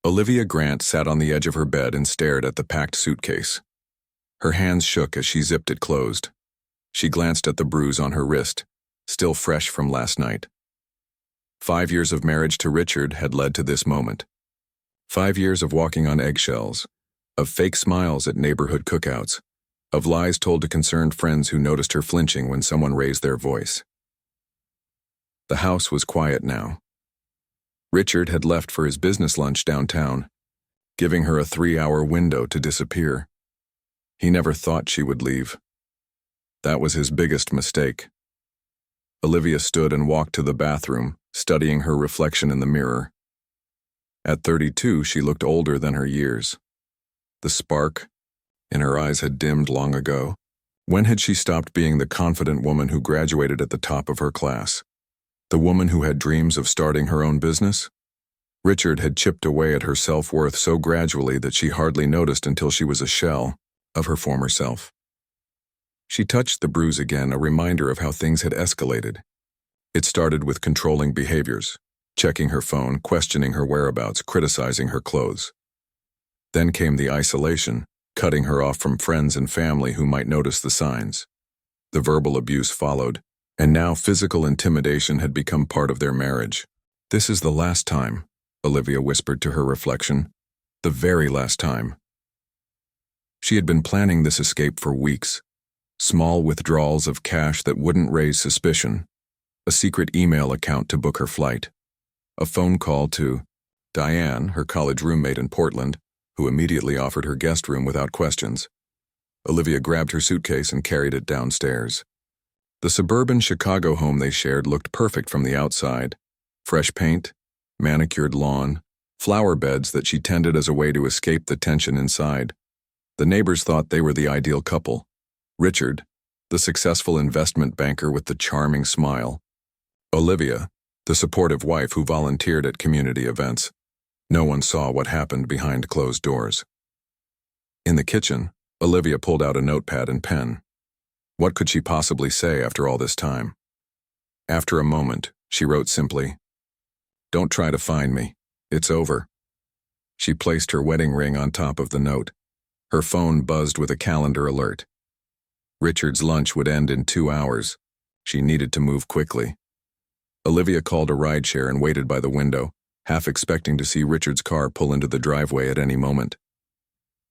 Olivia Grant sat on the edge of her bed and stared at the packed suitcase. Her hands shook as she zipped it closed. She glanced at the bruise on her wrist, still fresh from last night. 5 years of marriage to Richard had led to this moment. 5 years of walking on eggshells, of fake smiles at neighborhood cookouts, of lies told to concerned friends who noticed her flinching when someone raised their voice. The house was quiet now. Richard had left for his business lunch downtown, giving her a 3-hour window to disappear. He never thought she would leave. That was his biggest mistake. Olivia stood and walked to the bathroom, studying her reflection in the mirror. At 32, she looked older than her years. The spark in her eyes had dimmed long ago. When had she stopped being the confident woman who graduated at the top of her class? The woman who had dreams of starting her own business? Richard had chipped away at her self-worth so gradually that she hardly noticed until she was a shell of her former self. She touched the bruise again, a reminder of how things had escalated. It started with controlling behaviors, checking her phone, questioning her whereabouts, criticizing her clothes. Then came the isolation, cutting her off from friends and family who might notice the signs. The verbal abuse followed, and now physical intimidation had become part of their marriage. "This is the last time," Olivia whispered to her reflection. "The very last time." She had been planning this escape for weeks. Small withdrawals of cash that wouldn't raise suspicion. A secret email account to book her flight. A phone call to Diane, her college roommate in Portland, who immediately offered her guest room without questions. Olivia grabbed her suitcase and carried it downstairs. The suburban Chicago home they shared looked perfect from the outside. Fresh paint, manicured lawn, flower beds that she tended as a way to escape the tension inside. The neighbors thought they were the ideal couple. Richard, the successful investment banker with the charming smile. Olivia, the supportive wife who volunteered at community events. No one saw what happened behind closed doors. In the kitchen, Olivia pulled out a notepad and pen. What could she possibly say after all this time? After a moment, she wrote simply, "Don't try to find me. It's over." She placed her wedding ring on top of the note. Her phone buzzed with a calendar alert. Richard's lunch would end in 2 hours. She needed to move quickly. Olivia called a rideshare and waited by the window, half expecting to see Richard's car pull into the driveway at any moment.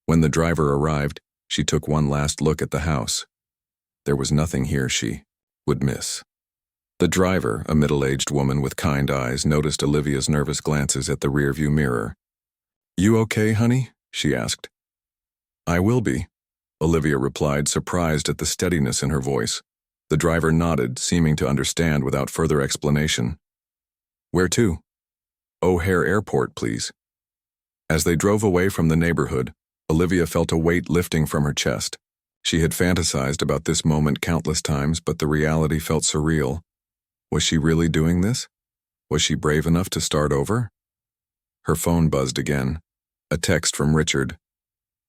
When the driver arrived, she took one last look at the house. There was nothing here she would miss. The driver, a middle-aged woman with kind eyes, noticed Olivia's nervous glances at the rearview mirror. "You okay, honey?" she asked. "I will be," Olivia replied, surprised at the steadiness in her voice. The driver nodded, seeming to understand without further explanation. "Where to?" "O'Hare Airport, please." As they drove away from the neighborhood, Olivia felt a weight lifting from her chest. She had fantasized about this moment countless times, but the reality felt surreal. Was she really doing this? Was she brave enough to start over? Her phone buzzed again. A text from Richard.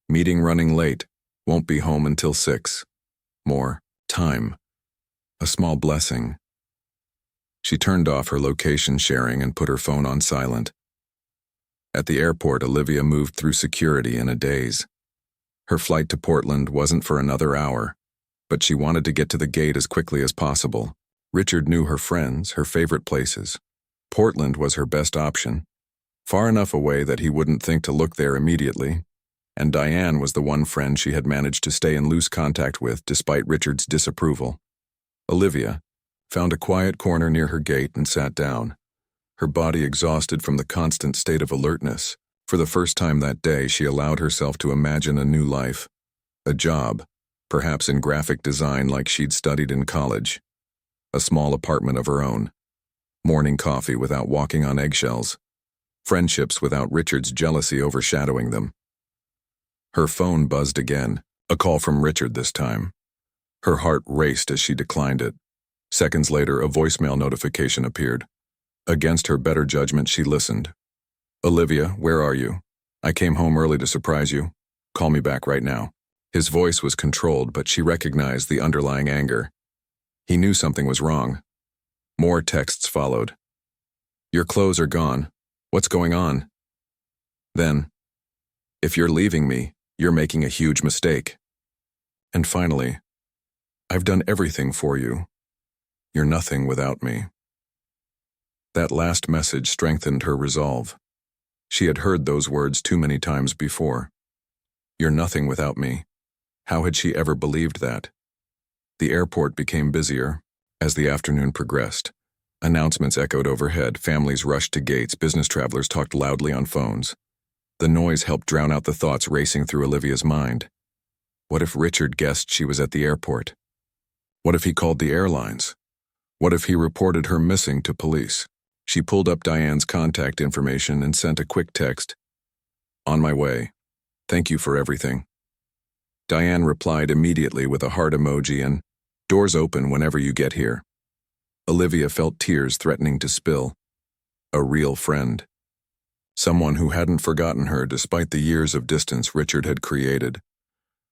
"Meeting running late. Won't be home until 6. More time. A small blessing." She turned off her location sharing and put her phone on silent. At the airport, Olivia moved through security in a daze. Her flight to Portland wasn't for another hour, but she wanted to get to the gate as quickly as possible. Richard knew her friends, her favorite places. Portland was her best option, far enough away that he wouldn't think to look there immediately, and Diane was the one friend she had managed to stay in loose contact with despite Richard's disapproval. Olivia found a quiet corner near her gate and sat down, her body exhausted from the constant state of alertness. For the first time that day, she allowed herself to imagine a new life, a job, perhaps in graphic design like she'd studied in college, a small apartment of her own, morning coffee without walking on eggshells, friendships without Richard's jealousy overshadowing them. Her phone buzzed again, a call from Richard this time. Her heart raced as she declined it. Seconds later, a voicemail notification appeared. Against her better judgment, she listened. "Olivia, where are you? I came home early to surprise you. Call me back right now." His voice was controlled, but she recognized the underlying anger. He knew something was wrong. More texts followed. "Your clothes are gone. What's going on?" Then, if you're leaving me, you're making a huge mistake. And finally, I've done everything for you. You're nothing without me. That last message strengthened her resolve. She had heard those words too many times before. You're nothing without me. How had she ever believed that? The airport became busier as the afternoon progressed. Announcements echoed overhead, families rushed to gates, business travelers talked loudly on phones. The noise helped drown out the thoughts racing through Olivia's mind. What if Richard guessed she was at the airport? What if he called the airlines? What if he reported her missing to police? She pulled up Diane's contact information and sent a quick text. On my way. Thank you for everything. Diane replied immediately with a heart emoji and, doors open whenever you get here. Olivia felt tears threatening to spill. A real friend. Someone who hadn't forgotten her despite the years of distance Richard had created.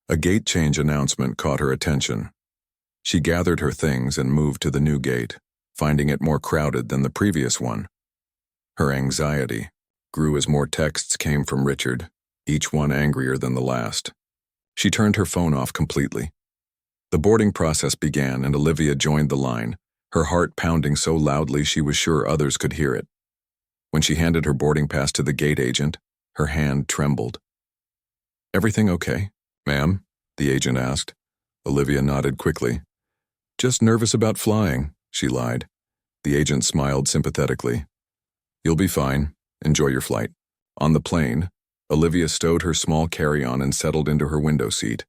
A gate change announcement caught her attention. She gathered her things and moved to the new gate, finding it more crowded than the previous one. Her anxiety grew as more texts came from Richard, each one angrier than the last. She turned her phone off completely. The boarding process began and Olivia joined the line, her heart pounding so loudly she was sure others could hear it. When she handed her boarding pass to the gate agent, her hand trembled. Everything okay, ma'am? The agent asked. Olivia nodded quickly. Just nervous about flying, she lied. The agent smiled sympathetically. You'll be fine. Enjoy your flight. On the plane, Olivia stowed her small carry-on and settled into her window seat.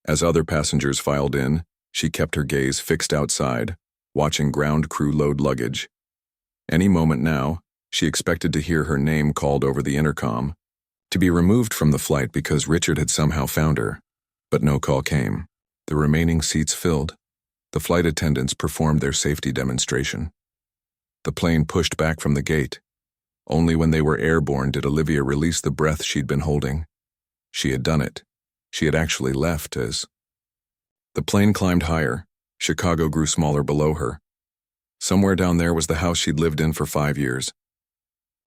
As other passengers filed in, she kept her gaze fixed outside, watching ground crew load luggage. Any moment now, she expected to hear her name called over the intercom, to be removed from the flight because Richard had somehow found her. But no call came. The remaining seats filled. The flight attendants performed their safety demonstration. The plane pushed back from the gate. Only when they were airborne did Olivia release the breath she'd been holding. She had done it. She had actually left as... The plane climbed higher. Chicago grew smaller below her. Somewhere down there was the house she'd lived in for 5 years.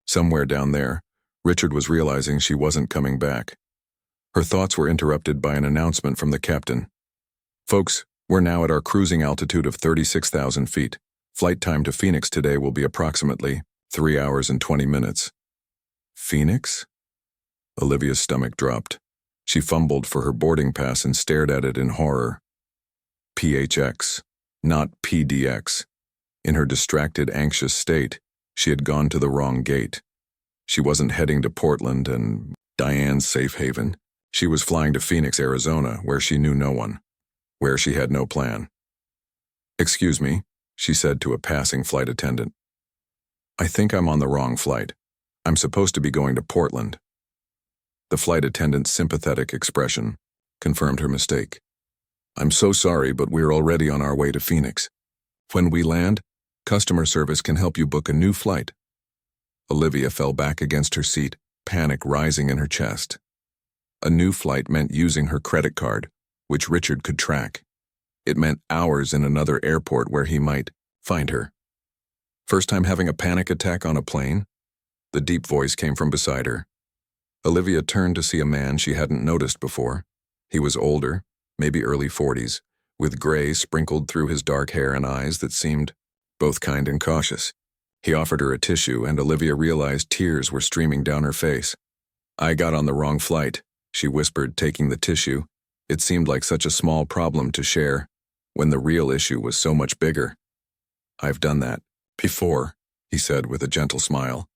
Somewhere down there, Richard was realizing she wasn't coming back. Her thoughts were interrupted by an announcement from the captain. Folks, we're now at our cruising altitude of 36,000 feet. Flight time to Phoenix today will be approximately 3 hours and 20 minutes. Phoenix? Olivia's stomach dropped. She fumbled for her boarding pass and stared at it in horror. PHX, not PDX. In her distracted, anxious state, she had gone to the wrong gate. She wasn't heading to Portland and Diane's safe haven. She was flying to Phoenix, Arizona, where she knew no one, where she had no plan. Excuse me, she said to a passing flight attendant. I think I'm on the wrong flight. I'm supposed to be going to Portland. The flight attendant's sympathetic expression confirmed her mistake. I'm so sorry, but we're already on our way to Phoenix. When we land, customer service can help you book a new flight. Olivia fell back against her seat, panic rising in her chest. A new flight meant using her credit card, which Richard could track. It meant hours in another airport where he might find her. First time having a panic attack on a plane? The deep voice came from beside her. Olivia turned to see a man she hadn't noticed before. He was older, maybe early 40s, with gray sprinkled through his dark hair and eyes that seemed both kind and cautious. He offered her a tissue, and Olivia realized tears were streaming down her face. I got on the wrong flight, she whispered, taking the tissue. It seemed like such a small problem to share, when the real issue was so much bigger. I've done that before, he said with a gentle smile.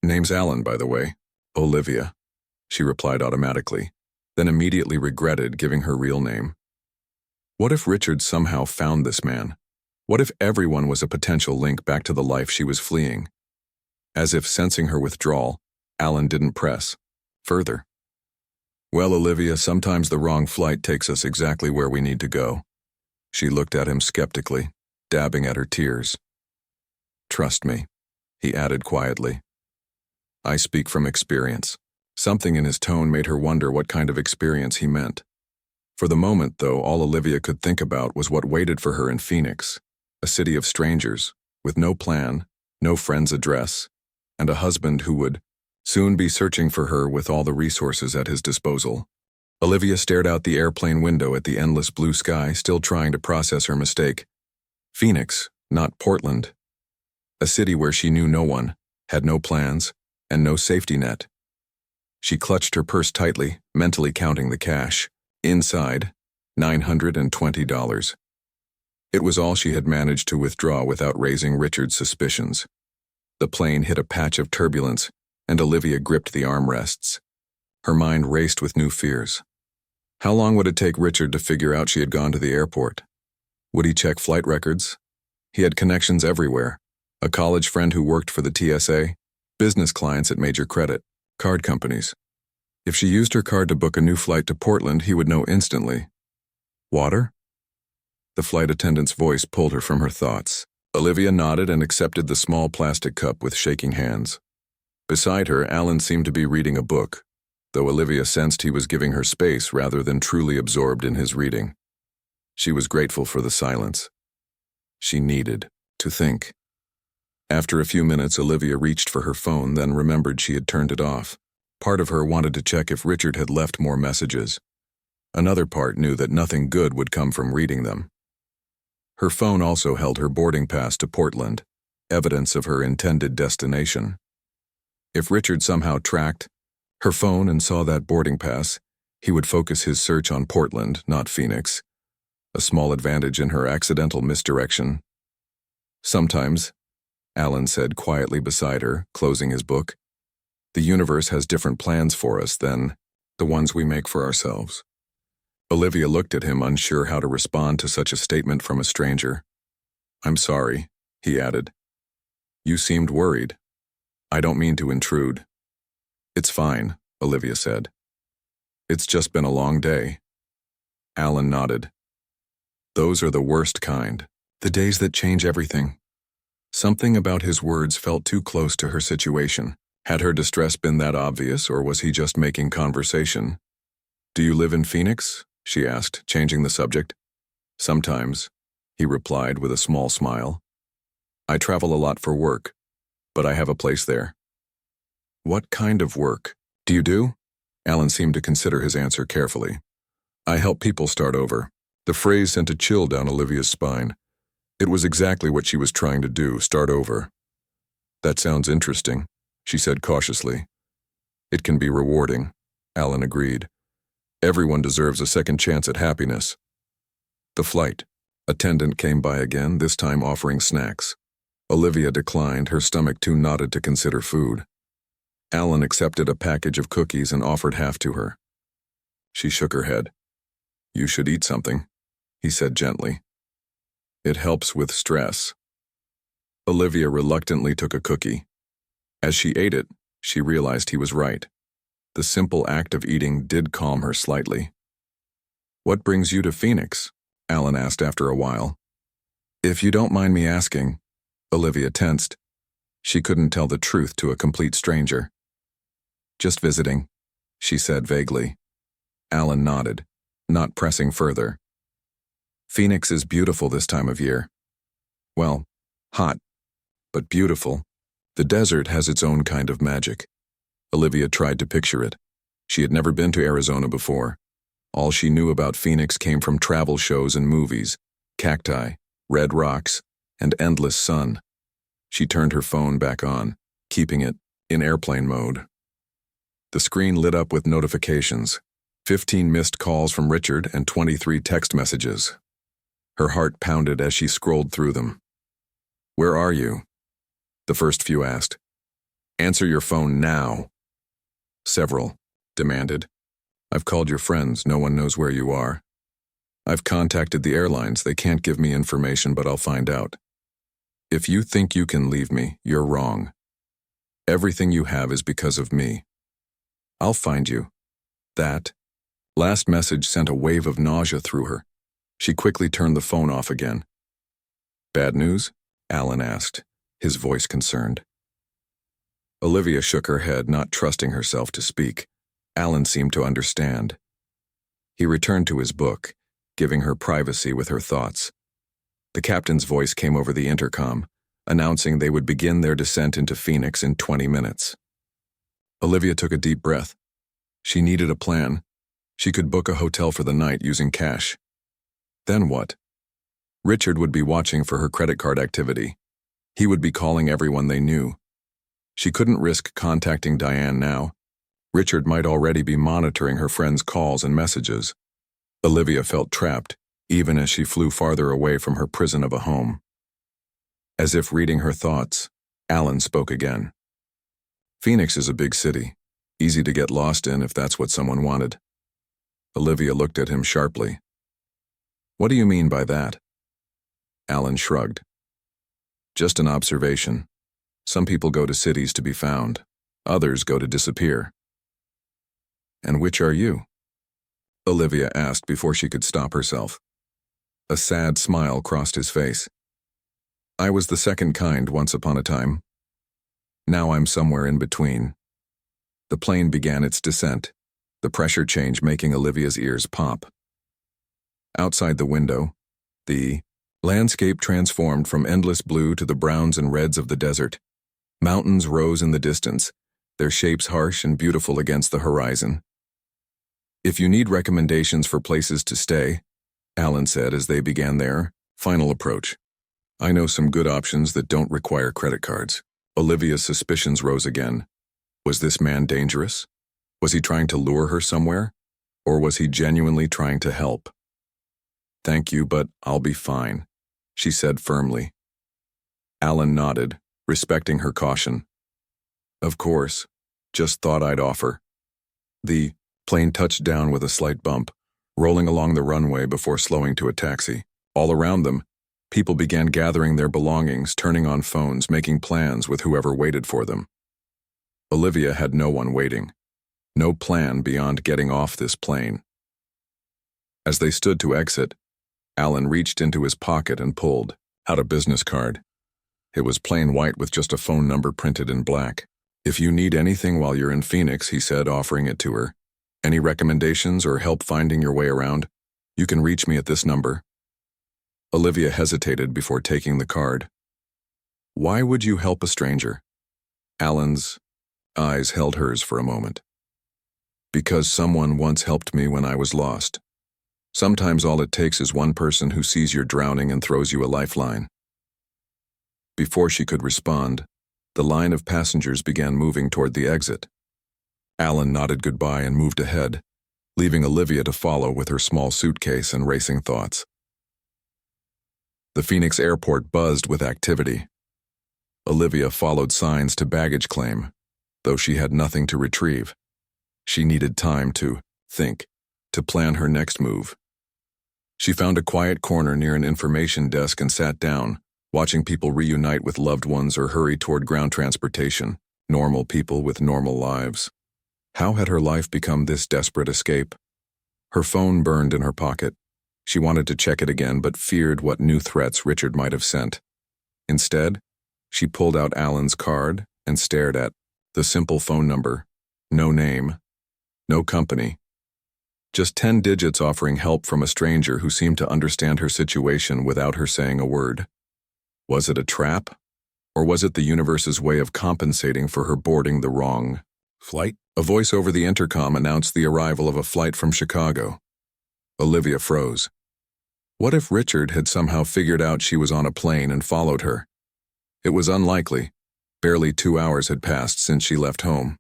Name's Alan, by the way. Olivia, she replied automatically, then immediately regretted giving her real name. What if Richard somehow found this man? What if everyone was a potential link back to the life she was fleeing? As if sensing her withdrawal, Alan didn't press further. Well, Olivia, sometimes the wrong flight takes us exactly where we need to go. She looked at him skeptically, dabbing at her tears. Trust me, he added quietly. I speak from experience. Something in his tone made her wonder what kind of experience he meant. For the moment, though, all Olivia could think about was what waited for her in Phoenix, a city of strangers, with no plan, no friend's address, and a husband who would soon be searching for her with all the resources at his disposal. Olivia stared out the airplane window at the endless blue sky, still trying to process her mistake. Phoenix, not Portland. A city where she knew no one, had no plans, and no safety net. She clutched her purse tightly, mentally counting the cash. Inside, $920. It was all she had managed to withdraw without raising Richard's suspicions. The plane hit a patch of turbulence, and Olivia gripped the armrests. Her mind raced with new fears. How long would it take Richard to figure out she had gone to the airport? Would he check flight records? He had connections everywhere. A college friend who worked for the TSA, business clients at major credit, card companies. If she used her card to book a new flight to Portland, he would know instantly. Water? The flight attendant's voice pulled her from her thoughts. Olivia nodded and accepted the small plastic cup with shaking hands. Beside her, Alan seemed to be reading a book, though Olivia sensed he was giving her space rather than truly absorbed in his reading. She was grateful for the silence. She needed to think. After a few minutes, Olivia reached for her phone, then remembered she had turned it off. Part of her wanted to check if Richard had left more messages. Another part knew that nothing good would come from reading them. Her phone also held her boarding pass to Portland, evidence of her intended destination. If Richard somehow tracked her phone and saw that boarding pass, he would focus his search on Portland, not Phoenix. A small advantage in her accidental misdirection. Sometimes, Alan said quietly beside her, closing his book, the universe has different plans for us than the ones we make for ourselves. Olivia looked at him, unsure how to respond to such a statement from a stranger. I'm sorry, he added. You seemed worried. I don't mean to intrude. It's fine, Olivia said. It's just been a long day. Alan nodded. Those are the worst kind, the days that change everything. Something about his words felt too close to her situation. Had her distress been that obvious, or was he just making conversation? Do you live in Phoenix? She asked, changing the subject. Sometimes, he replied with a small smile. I travel a lot for work, but I have a place there. What kind of work do you do? Alan seemed to consider his answer carefully. I help people start over. The phrase sent a chill down Olivia's spine. It was exactly what she was trying to do, start over. That sounds interesting, she said cautiously. It can be rewarding, Alan agreed. Everyone deserves a second chance at happiness. The flight attendant came by again, this time offering snacks. Olivia declined, her stomach too knotted to consider food. Alan accepted a package of cookies and offered half to her. She shook her head. You should eat something, he said gently. It helps with stress. Olivia reluctantly took a cookie. As she ate it, she realized he was right. The simple act of eating did calm her slightly. What brings you to Phoenix? Alan asked after a while. If you don't mind me asking, Olivia tensed. She couldn't tell the truth to a complete stranger. Just visiting, she said vaguely. Alan nodded, not pressing further. Phoenix is beautiful this time of year. Well, hot, but beautiful. The desert has its own kind of magic. Olivia tried to picture it. She had never been to Arizona before. All she knew about Phoenix came from travel shows and movies, cacti, red rocks, and endless sun. She turned her phone back on, keeping it in airplane mode. The screen lit up with notifications, 15 missed calls from Richard and 23 text messages. Her heart pounded as she scrolled through them. Where are you? The first few asked. Answer your phone now. Several demanded. I've called your friends, no one knows where you are. I've contacted the airlines, they can't give me information, but I'll find out. If you think you can leave me, you're wrong. Everything you have is because of me. I'll find you. That last message sent a wave of nausea through her. She quickly turned the phone off again. Bad news? Alan asked, his voice concerned. Olivia shook her head, not trusting herself to speak. Alan seemed to understand. He returned to his book, giving her privacy with her thoughts. The captain's voice came over the intercom, announcing they would begin their descent into Phoenix in 20 minutes. Olivia took a deep breath. She needed a plan. She could book a hotel for the night using cash. Then what? Richard would be watching for her credit card activity. He would be calling everyone they knew. She couldn't risk contacting Diane now. Richard might already be monitoring her friends' calls and messages. Olivia felt trapped, even as she flew farther away from her prison of a home. As if reading her thoughts, Alan spoke again. Phoenix is a big city, easy to get lost in if that's what someone wanted. Olivia looked at him sharply. What do you mean by that? Alan shrugged. Just an observation. Some people go to cities to be found. Others go to disappear. And which are you? Olivia asked before she could stop herself. A sad smile crossed his face. I was the second kind once upon a time. Now I'm somewhere in between. The plane began its descent, the pressure change making Olivia's ears pop. Outside the window, the landscape transformed from endless blue to the browns and reds of the desert. Mountains rose in the distance, their shapes harsh and beautiful against the horizon. If you need recommendations for places to stay, Alan said as they began their final approach, I know some good options that don't require credit cards. Olivia's suspicions rose again. Was this man dangerous? Was he trying to lure her somewhere? Or was he genuinely trying to help? Thank you, but I'll be fine, she said firmly. Alan nodded, respecting her caution. Of course, just thought I'd offer. The plane touched down with a slight bump, rolling along the runway before slowing to a taxi. All around them, people began gathering their belongings, turning on phones, making plans with whoever waited for them. Olivia had no one waiting. No plan beyond getting off this plane. As they stood to exit, Alan reached into his pocket and pulled out a business card. It was plain white with just a phone number printed in black. If you need anything while you're in Phoenix, he said, offering it to her. Any recommendations or help finding your way around? You can reach me at this number. Olivia hesitated before taking the card. Why would you help a stranger? Alan's eyes held hers for a moment. Because someone once helped me when I was lost. Sometimes all it takes is one person who sees you're drowning and throws you a lifeline. Before she could respond, the line of passengers began moving toward the exit. Alan nodded goodbye and moved ahead, leaving Olivia to follow with her small suitcase and racing thoughts. The Phoenix airport buzzed with activity. Olivia followed signs to baggage claim, though she had nothing to retrieve. She needed time to think, to plan her next move. She found a quiet corner near an information desk and sat down, watching people reunite with loved ones or hurry toward ground transportation, normal people with normal lives. How had her life become this desperate escape? Her phone burned in her pocket. She wanted to check it again, but feared what new threats Richard might have sent. Instead, she pulled out Alan's card and stared at the simple phone number. No name, no company. Just 10 digits offering help from a stranger who seemed to understand her situation without her saying a word. Was it a trap? Or was it the universe's way of compensating for her boarding the wrong flight? A voice over the intercom announced the arrival of a flight from Chicago. Olivia froze. What if Richard had somehow figured out she was on a plane and followed her? It was unlikely. Barely 2 hours had passed since she left home.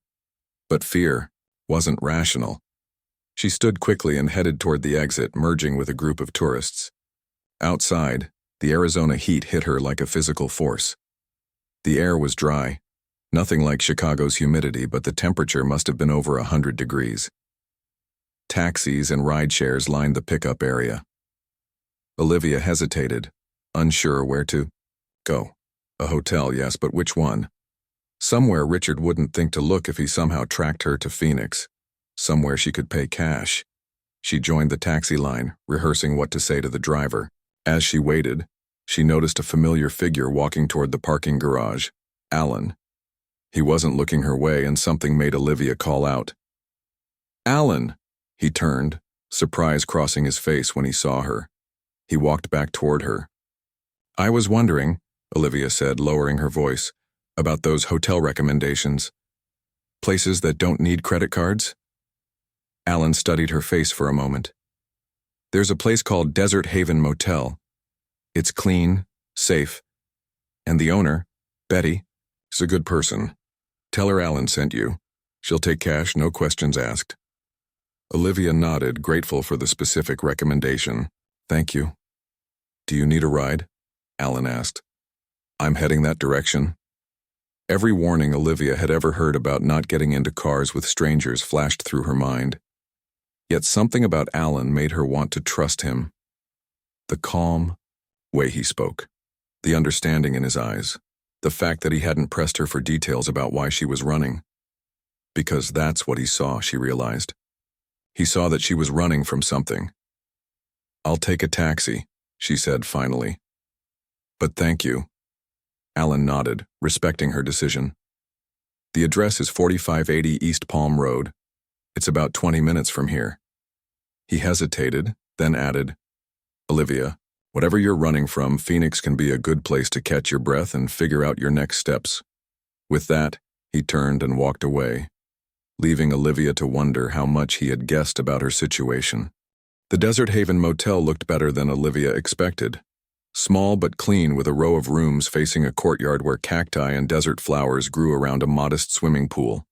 But fear wasn't rational. She stood quickly and headed toward the exit, merging with a group of tourists. Outside, the Arizona heat hit her like a physical force. The air was dry, nothing like Chicago's humidity, but the temperature must have been over 100 degrees. Taxis and ride-shares lined the pickup area. Olivia hesitated, unsure where to go. A hotel, yes, but which one? Somewhere Richard wouldn't think to look if he somehow tracked her to Phoenix. Somewhere she could pay cash. She joined the taxi line, rehearsing what to say to the driver. As she waited, she noticed a familiar figure walking toward the parking garage. Alan. He wasn't looking her way, and something made Olivia call out. Alan! He turned, surprise crossing his face when he saw her. He walked back toward her. I was wondering, Olivia said, lowering her voice, about those hotel recommendations. Places that don't need credit cards? Alan studied her face for a moment. There's a place called Desert Haven Motel. It's clean, safe, and the owner, Betty, is a good person. Tell her Alan sent you. She'll take cash, no questions asked. Olivia nodded, grateful for the specific recommendation. Thank you. Do you need a ride? Alan asked. I'm heading that direction. Every warning Olivia had ever heard about not getting into cars with strangers flashed through her mind. Yet something about Alan made her want to trust him. The calm way he spoke, the understanding in his eyes, the fact that he hadn't pressed her for details about why she was running. Because that's what he saw, she realized. He saw that she was running from something. I'll take a taxi, she said finally. But thank you. Alan nodded, respecting her decision. The address is 4580 East Palm Road. It's about 20 minutes from here. He hesitated, then added, Olivia, whatever you're running from, Phoenix can be a good place to catch your breath and figure out your next steps. With that, he turned and walked away, leaving Olivia to wonder how much he had guessed about her situation. The Desert Haven Motel looked better than Olivia expected. Small but clean, with a row of rooms facing a courtyard where cacti and desert flowers grew around a modest swimming pool.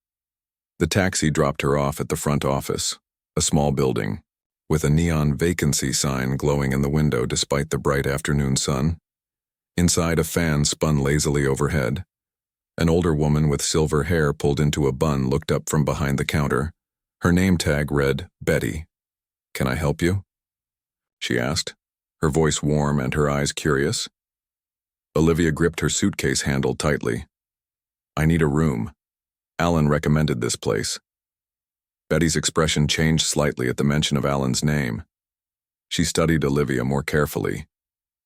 The taxi dropped her off at the front office, a small building, with a neon vacancy sign glowing in the window despite the bright afternoon sun. Inside, a fan spun lazily overhead. An older woman with silver hair pulled into a bun looked up from behind the counter. Her name tag read, Betty. Can I help you? She asked, her voice warm and her eyes curious. Olivia gripped her suitcase handle tightly. I need a room. Alan recommended this place. Betty's expression changed slightly at the mention of Alan's name. She studied Olivia more carefully,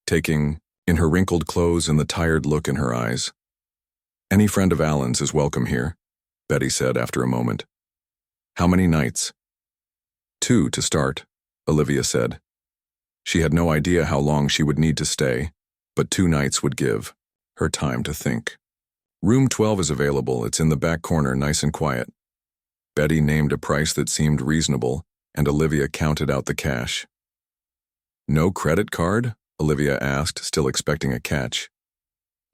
taking in her wrinkled clothes and the tired look in her eyes. Any friend of Alan's is welcome here, Betty said after a moment. How many nights? 2 to start, Olivia said. She had no idea how long she would need to stay, but 2 nights would give her time to think. Room 12 is available. It's in the back corner, nice and quiet. Betty named a price that seemed reasonable, and Olivia counted out the cash. No credit card? Olivia asked, still expecting a catch.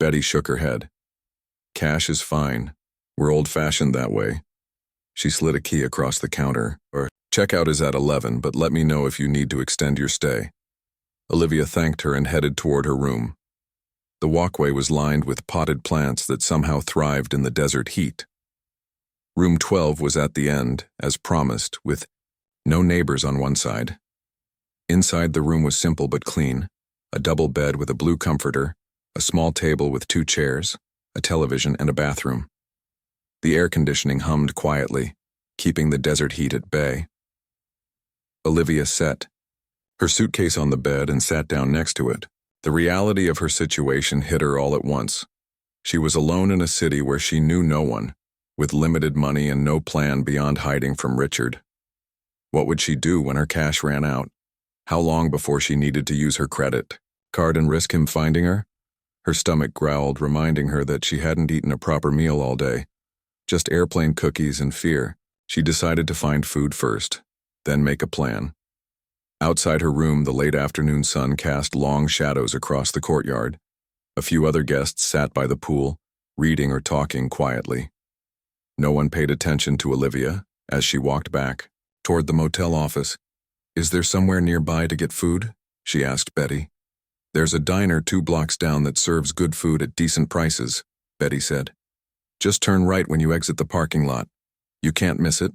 Betty shook her head. Cash is fine. We're old-fashioned that way. She slid a key across the counter. Checkout is at 11, but let me know if you need to extend your stay. Olivia thanked her and headed toward her room. The walkway was lined with potted plants that somehow thrived in the desert heat. Room 12 was at the end, as promised, with no neighbors on one side. Inside, the room was simple but clean, a double bed with a blue comforter, a small table with 2 chairs, a television, and a bathroom. The air conditioning hummed quietly, keeping the desert heat at bay. Olivia set her suitcase on the bed and sat down next to it. The reality of her situation hit her all at once. She was alone in a city where she knew no one, with limited money and no plan beyond hiding from Richard. What would she do when her cash ran out? How long before she needed to use her credit card and risk him finding her? Her stomach growled, reminding her that she hadn't eaten a proper meal all day. Just airplane cookies and fear. She decided to find food first, then make a plan. Outside her room, the late afternoon sun cast long shadows across the courtyard. A few other guests sat by the pool, reading or talking quietly. No one paid attention to Olivia as she walked back toward the motel office. Is there somewhere nearby to get food? She asked Betty. There's a diner 2 blocks down that serves good food at decent prices, Betty said. Just turn right when you exit the parking lot. You can't miss it.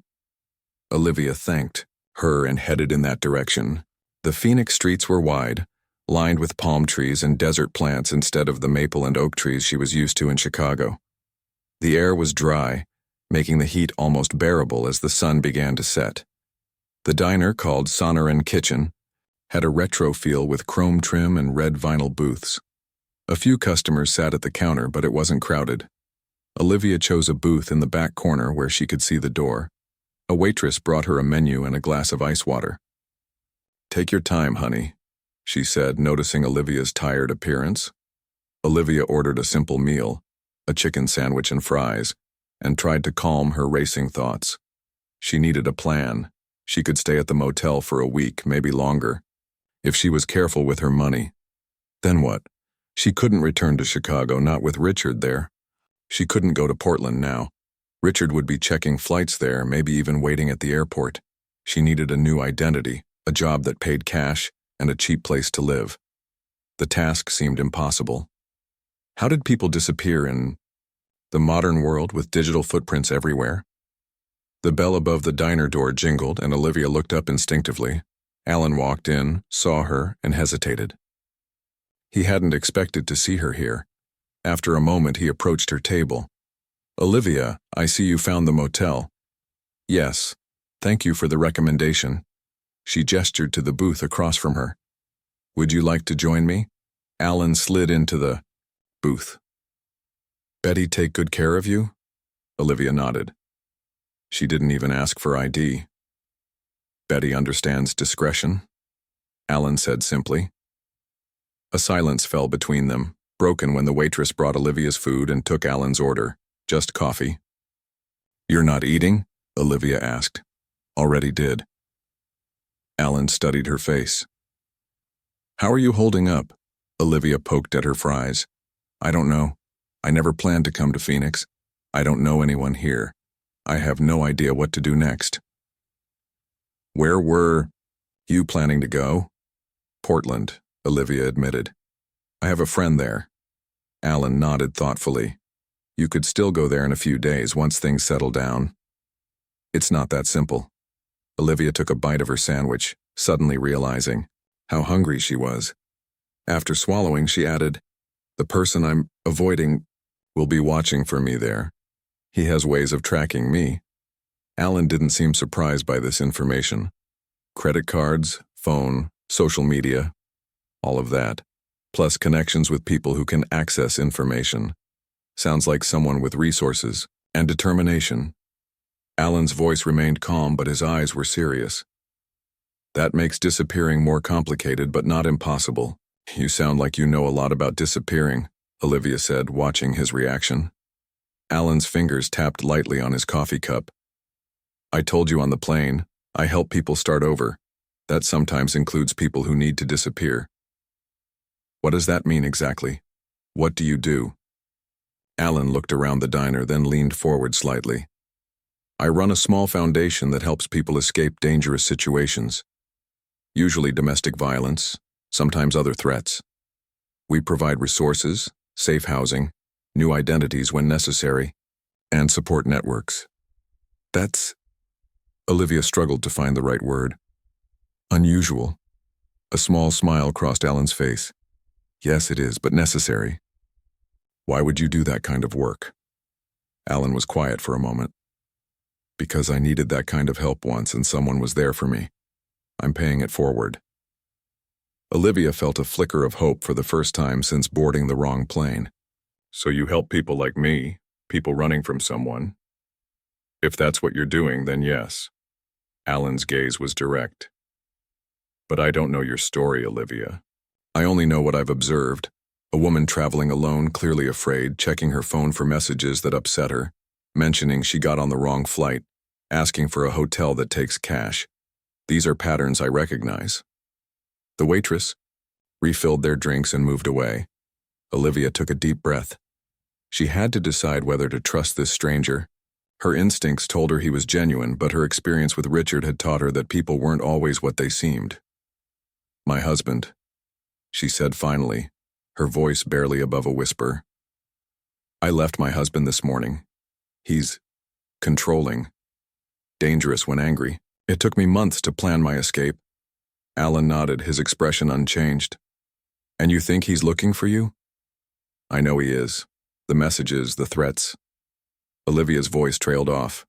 Olivia thanked her and headed in that direction. The Phoenix streets were wide, lined with palm trees and desert plants instead of the maple and oak trees she was used to in Chicago. The air was dry, making the heat almost bearable as the sun began to set. The diner, called Sonoran Kitchen, had a retro feel with chrome trim and red vinyl booths. A few customers sat at the counter, but it wasn't crowded. Olivia chose a booth in the back corner where she could see the door. A waitress brought her a menu and a glass of ice water. Take your time, honey, she said, noticing Olivia's tired appearance. Olivia ordered a simple meal, a chicken sandwich and fries, and tried to calm her racing thoughts. She needed a plan. She could stay at the motel for a week, maybe longer, if she was careful with her money. Then what? She couldn't return to Chicago, not with Richard there. She couldn't go to Portland now. Richard would be checking flights there, maybe even waiting at the airport. She needed a new identity, a job that paid cash, and a cheap place to live. The task seemed impossible. How did people disappear in the modern world with digital footprints everywhere? The bell above the diner door jingled, and Olivia looked up instinctively. Alan walked in, saw her, and hesitated. He hadn't expected to see her here. After a moment, he approached her table. "Olivia, I see you found the motel." "Yes. Thank you for the recommendation." She gestured to the booth across from her. "Would you like to join me?" Alan slid into the booth. "Betty take good care of you?" Olivia nodded. She didn't even ask for ID. "Betty understands discretion," Alan said simply. A silence fell between them, broken when the waitress brought Olivia's food and took Alan's order. Just coffee. "You're not eating?" Olivia asked. "Already did." Alan studied her face. "How are you holding up?" Olivia poked at her fries. "I don't know. I never planned to come to Phoenix. I don't know anyone here. I have no idea what to do next." "Where were you planning to go?" "Portland," Olivia admitted. "I have a friend there." Alan nodded thoughtfully. "You could still go there in a few days once things settle down." "It's not that simple." Olivia took a bite of her sandwich, suddenly realizing how hungry she was. After swallowing, she added, "The person I'm avoiding will be watching for me there. He has ways of tracking me." Alan didn't seem surprised by this information. Credit cards, phone, social media, all of that, plus connections with people who can access information. Sounds like someone with resources and determination. Alan's voice remained calm, but his eyes were serious. "That makes disappearing more complicated, but not impossible." "You sound like you know a lot about disappearing," Olivia said, watching his reaction. Alan's fingers tapped lightly on his coffee cup. "I told you on the plane, I help people start over. That sometimes includes people who need to disappear." "What does that mean exactly? What do you do?" Alan looked around the diner, then leaned forward slightly. "I run a small foundation that helps people escape dangerous situations. Usually domestic violence, sometimes other threats. We provide resources, safe housing, new identities when necessary, and support networks." "That's..." Olivia struggled to find the right word. "Unusual." A small smile crossed Alan's face. "Yes, it is, but necessary." "Why would you do that kind of work?" Alan was quiet for a moment. "Because I needed that kind of help once and someone was there for me. I'm paying it forward." Olivia felt a flicker of hope for the first time since boarding the wrong plane. "So you help people like me, people running from someone?" "If that's what you're doing, then yes." Alan's gaze was direct. "But I don't know your story, Olivia. I only know what I've observed. A woman traveling alone, clearly afraid, checking her phone for messages that upset her, mentioning she got on the wrong flight, asking for a hotel that takes cash. These are patterns I recognize." The waitress refilled their drinks and moved away. Olivia took a deep breath. She had to decide whether to trust this stranger. Her instincts told her he was genuine, but her experience with Richard had taught her that people weren't always what they seemed. "My husband," she said finally, her voice barely above a whisper. "I left my husband this morning. He's controlling, dangerous when angry. It took me months to plan my escape." Alan nodded, his expression unchanged. "And you think he's looking for you?" "I know he is. The messages, the threats." Olivia's voice trailed off.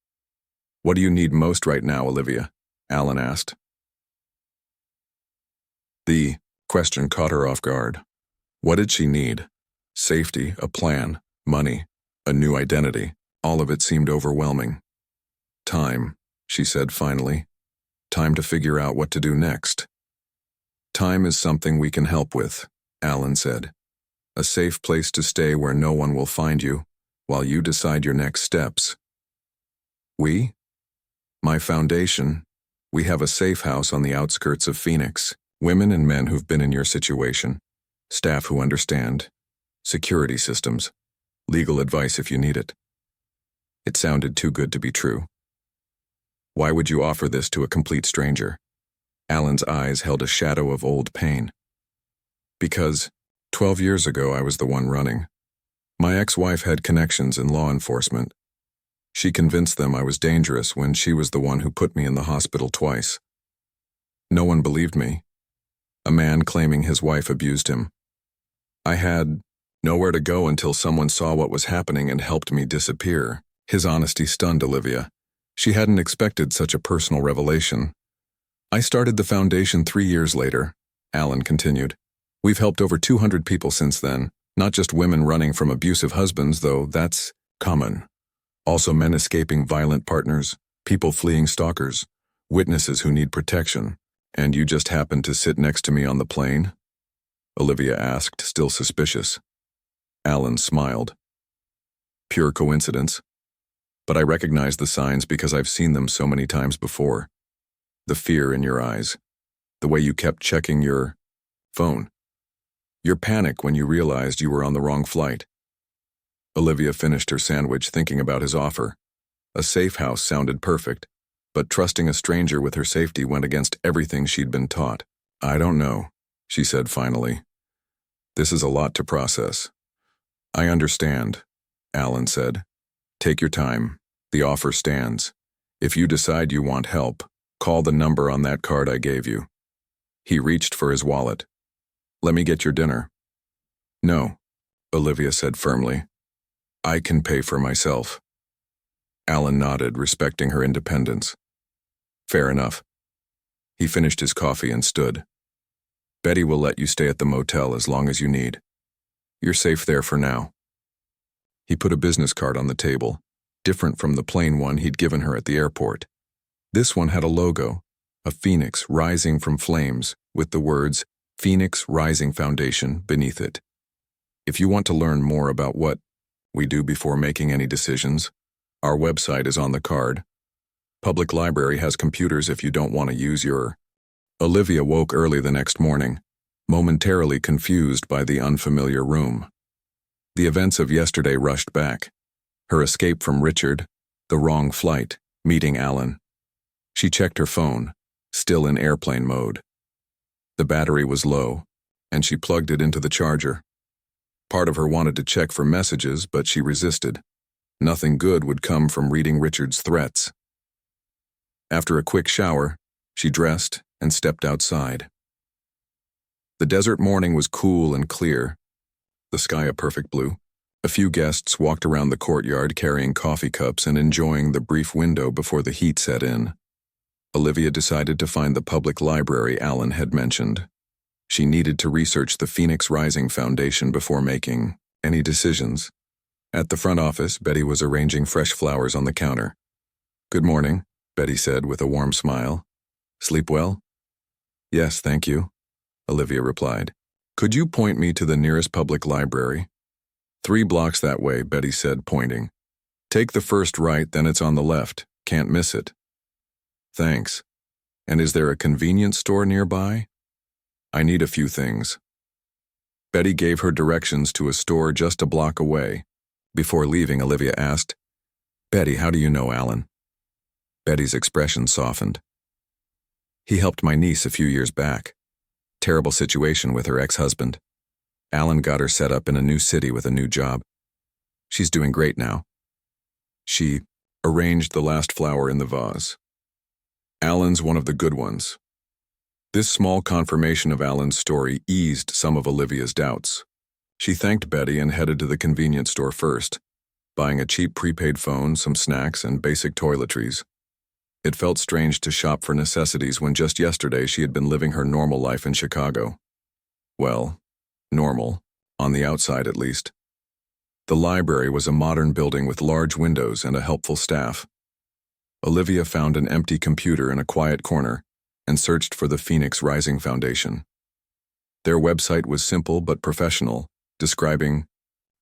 "What do you need most right now, Olivia?" Alan asked. The question caught her off guard. What did she need? Safety, a plan, money, a new identity. All of it seemed overwhelming. "Time," she said finally. "Time to figure out what to do next." "Time is something we can help with," Alan said. "A safe place to stay where no one will find you, while you decide your next steps." We? My foundation. We have a safe house on the outskirts of Phoenix. Women and men who've been in your situation. Staff who understand. Security systems. Legal advice if you need it. It sounded too good to be true. Why would you offer this to a complete stranger? Alan's eyes held a shadow of old pain. Because 12 years ago I was the one running. My ex-wife had connections in law enforcement. She convinced them I was dangerous when she was the one who put me in the hospital twice. No one believed me. A man claiming his wife abused him. I had nowhere to go until someone saw what was happening and helped me disappear. His honesty stunned Olivia. She hadn't expected such a personal revelation. I started the foundation 3 years later, Alan continued. We've helped over 200 people since then, not just women running from abusive husbands, though that's common. Also men escaping violent partners, people fleeing stalkers, witnesses who need protection. And you just happened to sit next to me on the plane? Olivia asked, still suspicious. Alan smiled. Pure coincidence. But I recognize the signs because I've seen them so many times before. The fear in your eyes. The way you kept checking your phone. Your panic when you realized you were on the wrong flight. Olivia finished her sandwich thinking about his offer. A safe house sounded perfect, but trusting a stranger with her safety went against everything she'd been taught. I don't know, she said finally. This is a lot to process. I understand, Alan said. Take your time. The offer stands. If you decide you want help, call the number on that card I gave you. He reached for his wallet. Let me get your dinner. No, Olivia said firmly. I can pay for myself. Alan nodded, respecting her independence. Fair enough. He finished his coffee and stood. Betty will let you stay at the motel as long as you need. You're safe there for now. He put a business card on the table, different from the plain one he'd given her at the airport. This one had a logo, a phoenix rising from flames, with the words Phoenix Rising Foundation beneath it. If you want to learn more about what we do before making any decisions, our website is on the card. Public library has computers if you don't want to use your... Olivia woke early the next morning, momentarily confused by the unfamiliar room. The events of yesterday rushed back. Her escape from Richard, the wrong flight, meeting Alan. She checked her phone, still in airplane mode. The battery was low, and she plugged it into the charger. Part of her wanted to check for messages, but she resisted. Nothing good would come from reading Richard's threats. After a quick shower, she dressed and stepped outside. The desert morning was cool and clear, the sky a perfect blue. A few guests walked around the courtyard carrying coffee cups and enjoying the brief window before the heat set in. Olivia decided to find the public library Alan had mentioned. She needed to research the Phoenix Rising Foundation before making any decisions. At the front office, Betty was arranging fresh flowers on the counter. Good morning, Betty said with a warm smile. Sleep well? Yes, thank you, Olivia replied. Could you point me to the nearest public library? 3 blocks that way, Betty said, pointing. Take the first right, then it's on the left. Can't miss it. Thanks. And is there a convenience store nearby? I need a few things. Betty gave her directions to a store just a block away. Before leaving, Olivia asked, Betty, how do you know Alan? Betty's expression softened. He helped my niece a few years back. Terrible situation with her ex-husband. Alan got her set up in a new city with a new job. She's doing great now. She arranged the last flower in the vase. Alan's one of the good ones. This small confirmation of Alan's story eased some of Olivia's doubts. She thanked Betty and headed to the convenience store first, buying a cheap prepaid phone, some snacks, and basic toiletries. It felt strange to shop for necessities when just yesterday she had been living her normal life in Chicago. Well, normal, on the outside at least. The library was a modern building with large windows and a helpful staff. Olivia found an empty computer in a quiet corner and searched for the Phoenix Rising Foundation. Their website was simple but professional, describing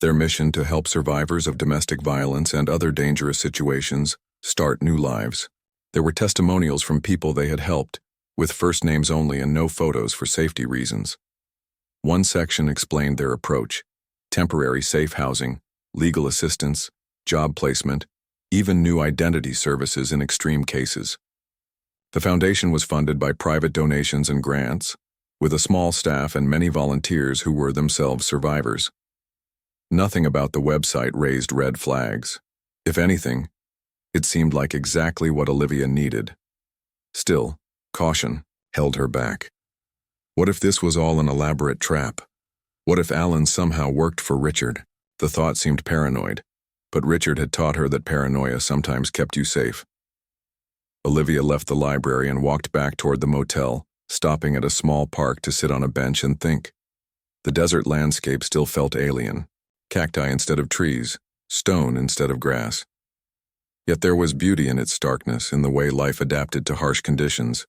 their mission to help survivors of domestic violence and other dangerous situations start new lives. There were testimonials from people they had helped, with first names only and no photos for safety reasons. One section explained their approach: temporary safe housing, legal assistance, job placement, even new identity services in extreme cases. The foundation was funded by private donations and grants, with a small staff and many volunteers who were themselves survivors. Nothing about the website raised red flags. If anything, it seemed like exactly what Olivia needed. Still, caution held her back. What if this was all an elaborate trap? What if Alan somehow worked for Richard? The thought seemed paranoid, but Richard had taught her that paranoia sometimes kept you safe. Olivia left the library and walked back toward the motel, stopping at a small park to sit on a bench and think. The desert landscape still felt alien: cacti instead of trees, stone instead of grass. Yet there was beauty in its starkness, in the way life adapted to harsh conditions.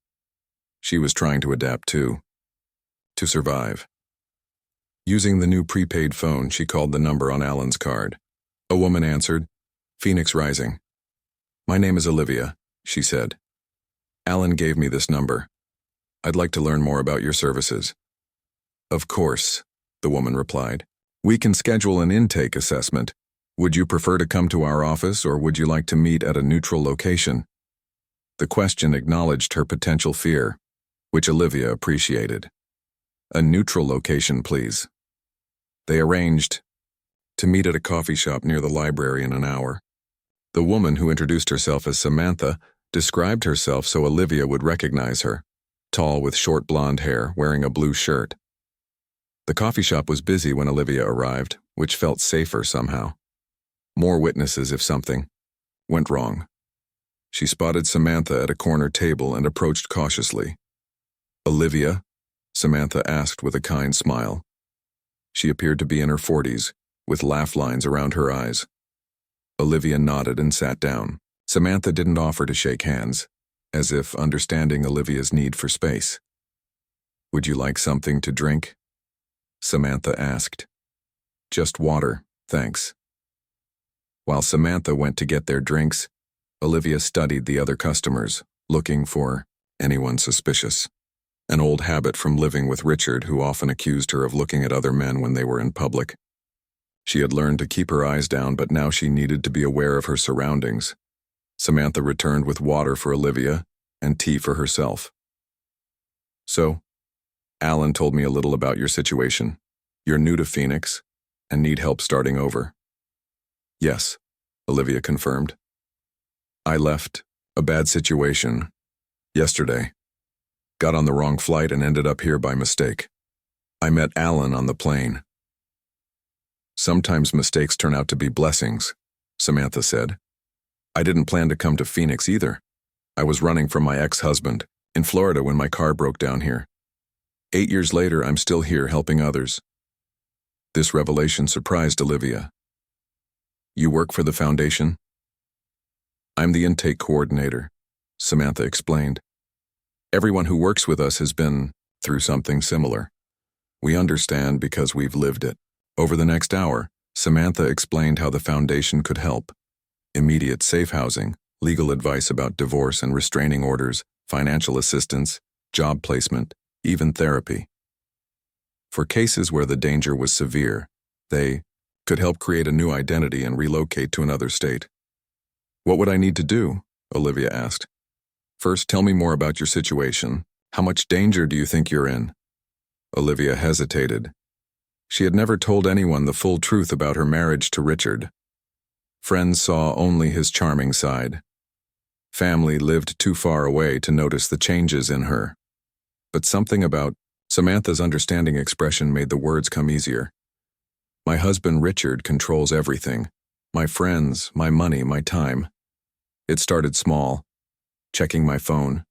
She was trying to adapt too. To survive. Using the new prepaid phone, she called the number on Alan's card. A woman answered. "Phoenix Rising." "My name is Olivia," she said. "Alan gave me this number. I'd like to learn more about your services." "Of course," the woman replied. "We can schedule an intake assessment. Would you prefer to come to our office, or would you like to meet at a neutral location?" The question acknowledged her potential fear, which Olivia appreciated. "A neutral location, please." They arranged to meet at a coffee shop near the library in an hour. The woman, who introduced herself as Samantha, described herself so Olivia would recognize her: tall with short blonde hair, wearing a blue shirt. The coffee shop was busy when Olivia arrived, which felt safer somehow. More witnesses if something went wrong. She spotted Samantha at a corner table and approached cautiously. "Olivia?" Samantha asked with a kind smile. She appeared to be in her 40s, with laugh lines around her eyes. Olivia nodded and sat down. Samantha didn't offer to shake hands, as if understanding Olivia's need for space. "Would you like something to drink?" Samantha asked. "Just water, thanks." While Samantha went to get their drinks, Olivia studied the other customers, looking for anyone suspicious. An old habit from living with Richard, who often accused her of looking at other men when they were in public. She had learned to keep her eyes down, but now she needed to be aware of her surroundings. Samantha returned with water for Olivia and tea for herself. "So, Alan told me a little about your situation. You're new to Phoenix and need help starting over." "Yes," Olivia confirmed. "I left a bad situation yesterday. Got on the wrong flight and ended up here by mistake. I met Alan on the plane." "Sometimes mistakes turn out to be blessings," Samantha said. "I didn't plan to come to Phoenix either. I was running from my ex-husband in Florida when my car broke down here. 8 years later, I'm still here helping others." This revelation surprised Olivia. "You work for the foundation?" "I'm the intake coordinator," Samantha explained. "Everyone who works with us has been through something similar. We understand because we've lived it." Over the next hour, Samantha explained how the foundation could help: immediate safe housing, legal advice about divorce and restraining orders, financial assistance, job placement, even therapy. For cases where the danger was severe, they could help create a new identity and relocate to another state. "What would I need to do?" Olivia asked. "First, tell me more about your situation. How much danger do you think you're in?" Olivia hesitated. She had never told anyone the full truth about her marriage to Richard. Friends saw only his charming side. Family lived too far away to notice the changes in her. But something about Samantha's understanding expression made the words come easier. "My husband Richard controls everything. My friends, my money, my time. It started small, checking my phone,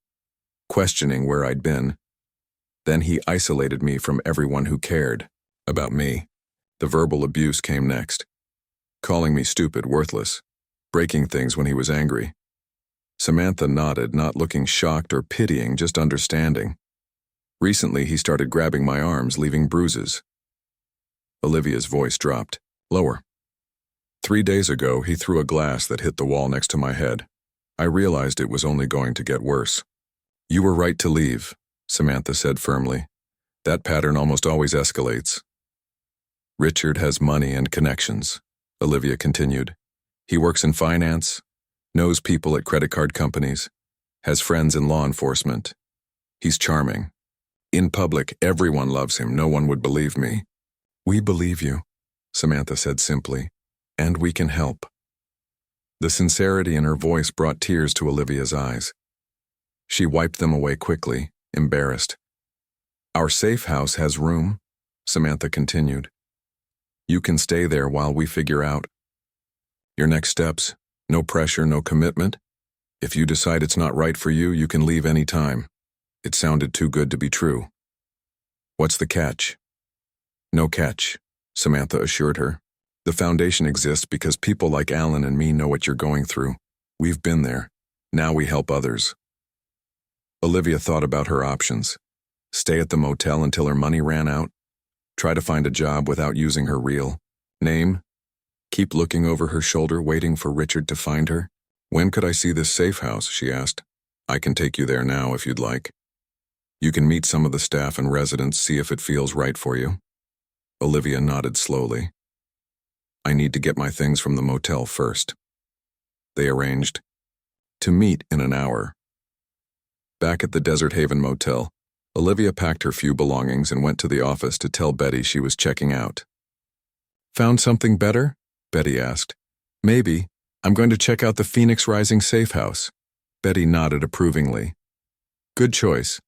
questioning where I'd been. Then he isolated me from everyone who cared about me. The verbal abuse came next, calling me stupid, worthless, breaking things when he was angry." Samantha nodded, not looking shocked or pitying, just understanding. "Recently, he started grabbing my arms, leaving bruises." Olivia's voice dropped, lower. 3 days ago, he threw a glass that hit the wall next to my head. I realized it was only going to get worse. You were right to leave, Samantha said firmly. That pattern almost always escalates. Richard has money and connections, Olivia continued. He works in finance, knows people at credit card companies, has friends in law enforcement. He's charming. In public, everyone loves him. No one would believe me. We believe you, Samantha said simply, and we can help. The sincerity in her voice brought tears to Olivia's eyes. She wiped them away quickly, embarrassed. Our safe house has room, Samantha continued. You can stay there while we figure out your next steps. No pressure, no commitment. If you decide it's not right for you, you can leave any time. It sounded too good to be true. What's the catch? No catch, Samantha assured her. The foundation exists because people like Alan and me know what you're going through. We've been there. Now we help others. Olivia thought about her options. Stay at the motel until her money ran out. Try to find a job without using her real name. Keep looking over her shoulder, waiting for Richard to find her. When could I see this safe house? She asked. I can take you there now if you'd like. You can meet some of the staff and residents, see if it feels right for you. Olivia nodded slowly. I need to get my things from the motel first. They arranged to meet in an hour. Back at the Desert Haven Motel, Olivia packed her few belongings and went to the office to tell Betty she was checking out. Found something better? Betty asked. Maybe. I'm going to check out the Phoenix Rising safe house. Betty nodded approvingly. Good choice.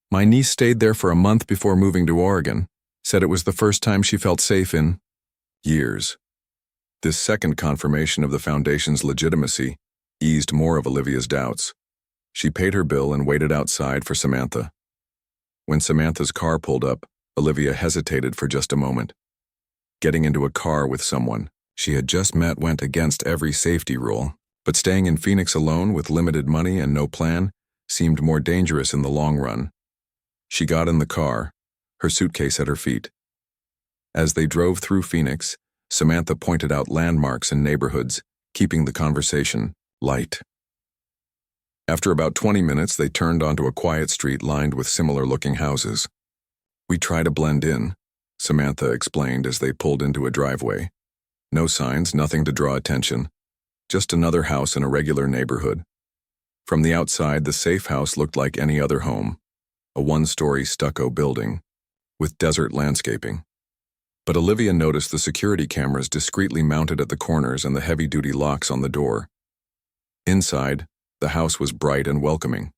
My niece stayed there for a month before moving to Oregon. Said it was the first time she felt safe in years. This second confirmation of the foundation's legitimacy eased more of Olivia's doubts. She paid her bill and waited outside for Samantha. When Samantha's car pulled up, Olivia hesitated for just a moment. Getting into a car with someone she had just met went against every safety rule, but staying in Phoenix alone with limited money and no plan seemed more dangerous in the long run. She got in the car, her suitcase at her feet. As they drove through Phoenix, Samantha pointed out landmarks and neighborhoods, keeping the conversation light. After about 20 minutes, they turned onto a quiet street lined with similar-looking houses. We try to blend in, Samantha explained as they pulled into a driveway. No signs, nothing to draw attention. Just another house in a regular neighborhood. From the outside, the safe house looked like any other home, a one-story stucco building, with desert landscaping. But Olivia noticed the security cameras discreetly mounted at the corners and the heavy-duty locks on the door. Inside, the house was bright and welcoming.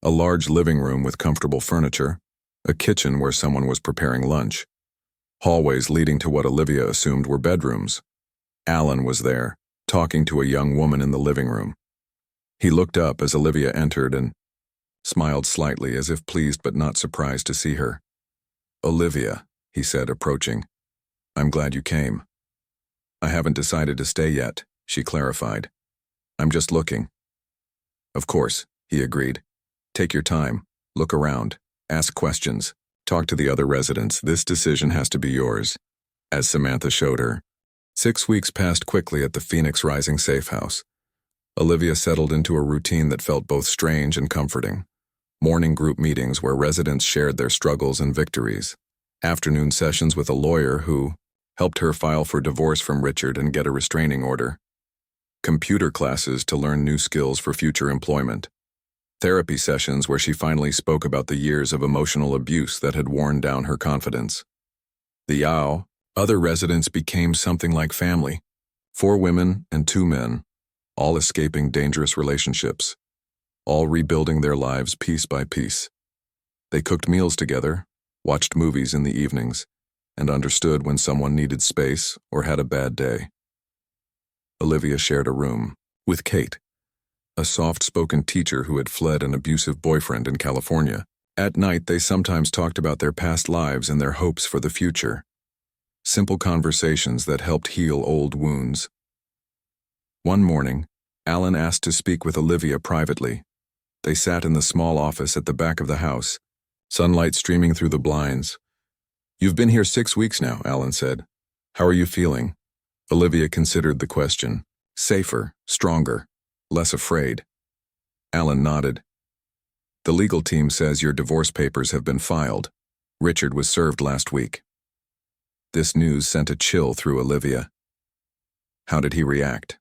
A large living room with comfortable furniture, a kitchen where someone was preparing lunch, hallways leading to what Olivia assumed were bedrooms. Alan was there, talking to a young woman in the living room. He looked up as Olivia entered and smiled slightly as if pleased but not surprised to see her. Olivia, he said, approaching. I'm glad you came. I haven't decided to stay yet, she clarified. I'm just looking. Of course, he agreed. Take your time, look around, ask questions, talk to the other residents. This decision has to be yours, as Samantha showed her. 6 weeks passed quickly at the Phoenix Rising safe house. Olivia settled into a routine that felt both strange and comforting. Morning group meetings where residents shared their struggles and victories. Afternoon sessions with a lawyer who helped her file for divorce from Richard and get a restraining order. Computer classes to learn new skills for future employment. Therapy sessions where she finally spoke about the years of emotional abuse that had worn down her confidence. The other residents became something like family. 4 women and 2 men, all escaping dangerous relationships, all rebuilding their lives piece by piece. They cooked meals together, watched movies in the evenings, and understood when someone needed space or had a bad day. Olivia shared a room with Kate, a soft-spoken teacher who had fled an abusive boyfriend in California. At night, they sometimes talked about their past lives and their hopes for the future. Simple conversations that helped heal old wounds. One morning, Alan asked to speak with Olivia privately. They sat in the small office at the back of the house, sunlight streaming through the blinds. You've been here 6 weeks now, Alan said. How are you feeling? Olivia considered the question. Safer, stronger. Less afraid. Alan nodded. The legal team says your divorce papers have been filed. Richard was served last week. This news sent a chill through Olivia. How did he react?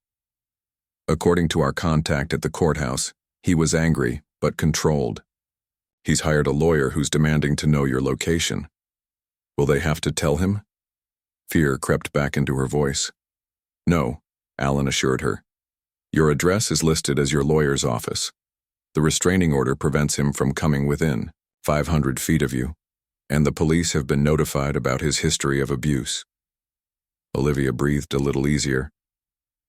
According to our contact at the courthouse, he was angry, but controlled. He's hired a lawyer who's demanding to know your location. Will they have to tell him? Fear crept back into her voice. No, Alan assured her. Your address is listed as your lawyer's office. The restraining order prevents him from coming within 500 feet of you, and the police have been notified about his history of abuse. Olivia breathed a little easier.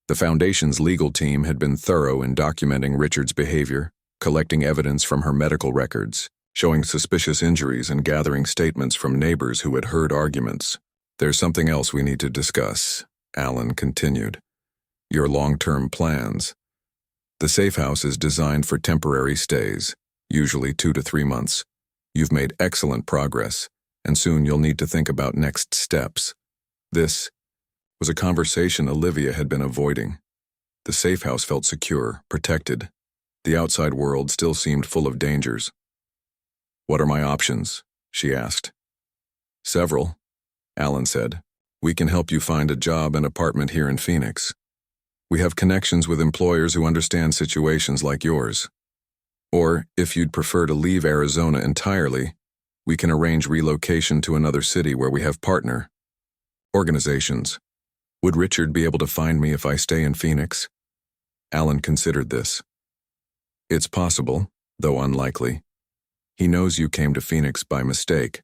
The Foundation's legal team had been thorough in documenting Richard's behavior, collecting evidence from her medical records, showing suspicious injuries and gathering statements from neighbors who had heard arguments. There's something else we need to discuss, Alan continued. Your long-term plans. The safe house is designed for temporary stays, usually 2 to 3 months. You've made excellent progress, and soon you'll need to think about next steps. This was a conversation Olivia had been avoiding. The safe house felt secure, protected. The outside world still seemed full of dangers. What are my options? She asked. Several, Alan said. We can help you find a job and apartment here in Phoenix. We have connections with employers who understand situations like yours. Or, if you'd prefer to leave Arizona entirely, we can arrange relocation to another city where we have partner organizations. Would Richard be able to find me if I stay in Phoenix? Alan considered this. It's possible, though unlikely. He knows you came to Phoenix by mistake,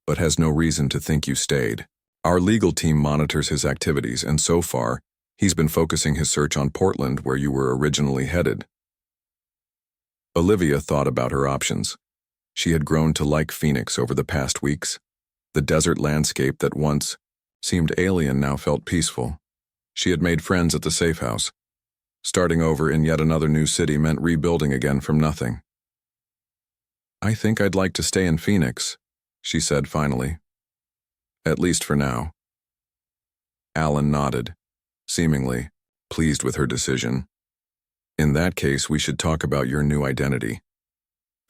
but has no reason to think you stayed. Our legal team monitors his activities, and so far, he's been focusing his search on Portland, where you were originally headed. Olivia thought about her options. She had grown to like Phoenix over the past weeks. The desert landscape that once seemed alien now felt peaceful. She had made friends at the safe house. Starting over in yet another new city meant rebuilding again from nothing. I think I'd like to stay in Phoenix, she said finally. At least for now. Alan nodded, seemingly pleased with her decision. In that case, we should talk about your new identity.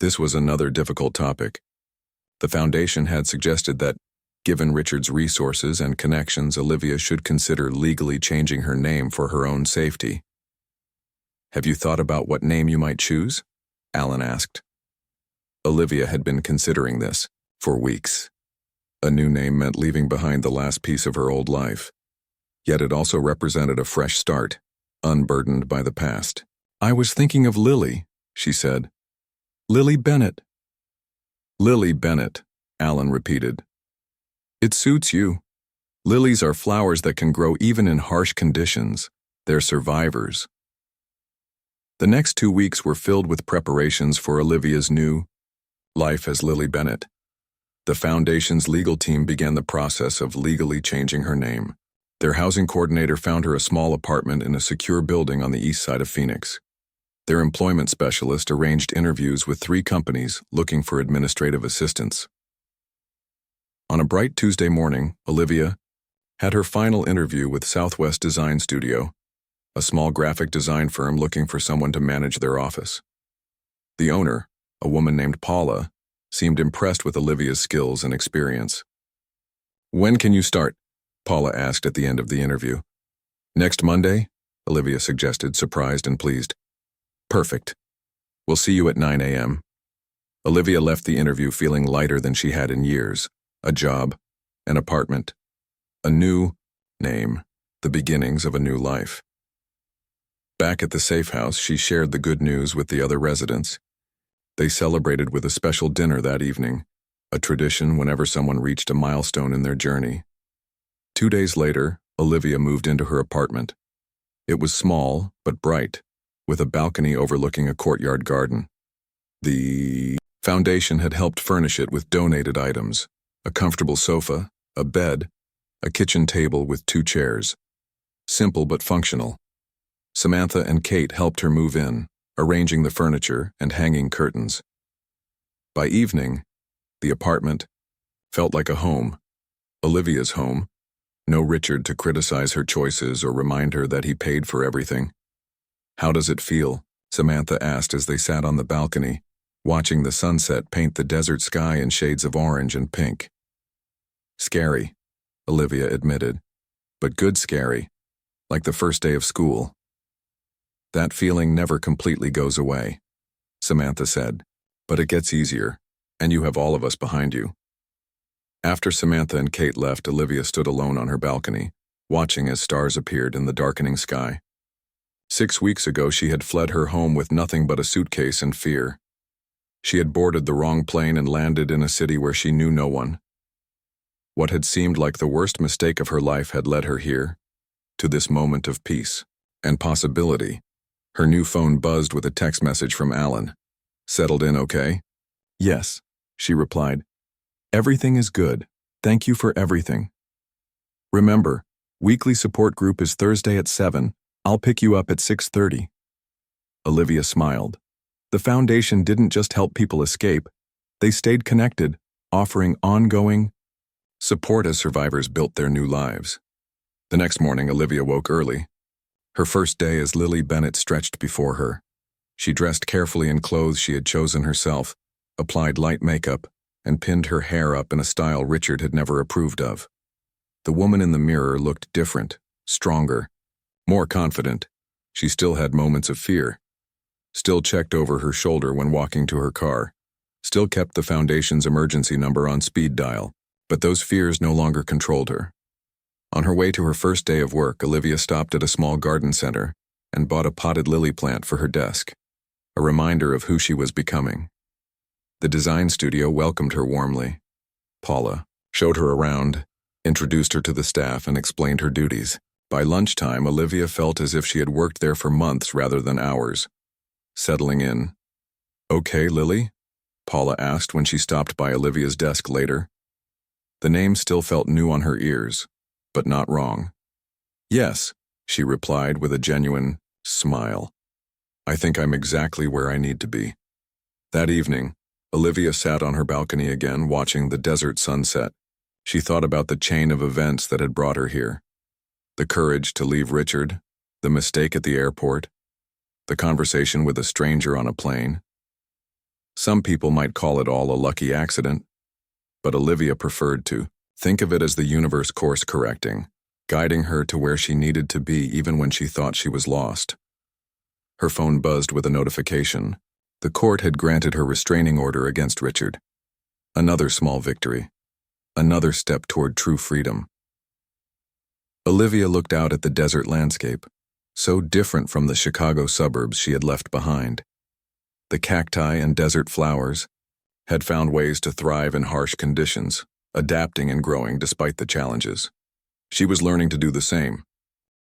This was another difficult topic. The Foundation had suggested that, given Richard's resources and connections, Olivia should consider legally changing her name for her own safety. Have you thought about what name you might choose? Alan asked. Olivia had been considering this for weeks. A new name meant leaving behind the last piece of her old life. Yet it also represented a fresh start, unburdened by the past. I was thinking of Lily, she said. Lily Bennett. Lily Bennett, Alan repeated. It suits you. Lilies are flowers that can grow even in harsh conditions. They're survivors. The next 2 weeks were filled with preparations for Olivia's new life as Lily Bennett. The Foundation's legal team began the process of legally changing her name. Their housing coordinator found her a small apartment in a secure building on the east side of Phoenix. Their employment specialist arranged interviews with 3 companies looking for administrative assistants. On a bright Tuesday morning, Olivia had her final interview with Southwest Design Studio, a small graphic design firm looking for someone to manage their office. The owner, a woman named Paula, seemed impressed with Olivia's skills and experience. When can you start? Paula asked at the end of the interview. Next Monday, Olivia suggested, surprised and pleased. Perfect. We'll see you at 9 a.m. Olivia left the interview feeling lighter than she had in years. A job, an apartment, a new name, the beginnings of a new life. Back at the safe house, she shared the good news with the other residents. They celebrated with a special dinner that evening, a tradition whenever someone reached a milestone in their journey. 2 days later, Olivia moved into her apartment. It was small, but bright, with a balcony overlooking a courtyard garden. The Foundation had helped furnish it with donated items, a comfortable sofa, a bed, a kitchen table with 2 chairs. Simple but functional. Samantha and Kate helped her move in, arranging the furniture and hanging curtains. By evening, the apartment felt like a home, Olivia's home. No Richard to criticize her choices or remind her that he paid for everything. How does it feel? Samantha asked as they sat on the balcony, watching the sunset paint the desert sky in shades of orange and pink. Scary, Olivia admitted, but good scary, like the first day of school. That feeling never completely goes away, Samantha said, but it gets easier, and you have all of us behind you. After Samantha and Kate left, Olivia stood alone on her balcony, watching as stars appeared in the darkening sky. 6 weeks ago, she had fled her home with nothing but a suitcase and fear. She had boarded the wrong plane and landed in a city where she knew no one. What had seemed like the worst mistake of her life had led her here, to this moment of peace and possibility. Her new phone buzzed with a text message from Alan. "Settled in okay?" "Yes," she replied. "Everything is good. Thank you for everything. Remember, weekly support group is Thursday at 7. I'll pick you up at 6:30. Olivia smiled. The foundation didn't just help people escape. They stayed connected, offering ongoing support as survivors built their new lives. The next morning, Olivia woke early. Her first day as Lily Bennett stretched before her. She dressed carefully in clothes she had chosen herself, applied light makeup, and pinned her hair up in a style Richard had never approved of. The woman in the mirror looked different, stronger, more confident. She still had moments of fear. Still checked over her shoulder when walking to her car. Still kept the foundation's emergency number on speed dial. But those fears no longer controlled her. On her way to her first day of work, Olivia stopped at a small garden center and bought a potted lily plant for her desk, a reminder of who she was becoming. The design studio welcomed her warmly. Paula showed her around, introduced her to the staff, and explained her duties. By lunchtime, Olivia felt as if she had worked there for months rather than hours. Settling in. "Okay, Lily?" Paula asked when she stopped by Olivia's desk later. The name still felt new on her ears, but not wrong. "Yes," she replied with a genuine smile. "I think I'm exactly where I need to be." That evening, Olivia sat on her balcony again, watching the desert sunset. She thought about the chain of events that had brought her here. The courage to leave Richard, the mistake at the airport, the conversation with a stranger on a plane. Some people might call it all a lucky accident, but Olivia preferred to think of it as the universe course correcting, guiding her to where she needed to be even when she thought she was lost. Her phone buzzed with a notification. The court had granted her restraining order against Richard. Another small victory. Another step toward true freedom. Olivia looked out at the desert landscape, so different from the Chicago suburbs she had left behind. The cacti and desert flowers had found ways to thrive in harsh conditions, adapting and growing despite the challenges. She was learning to do the same.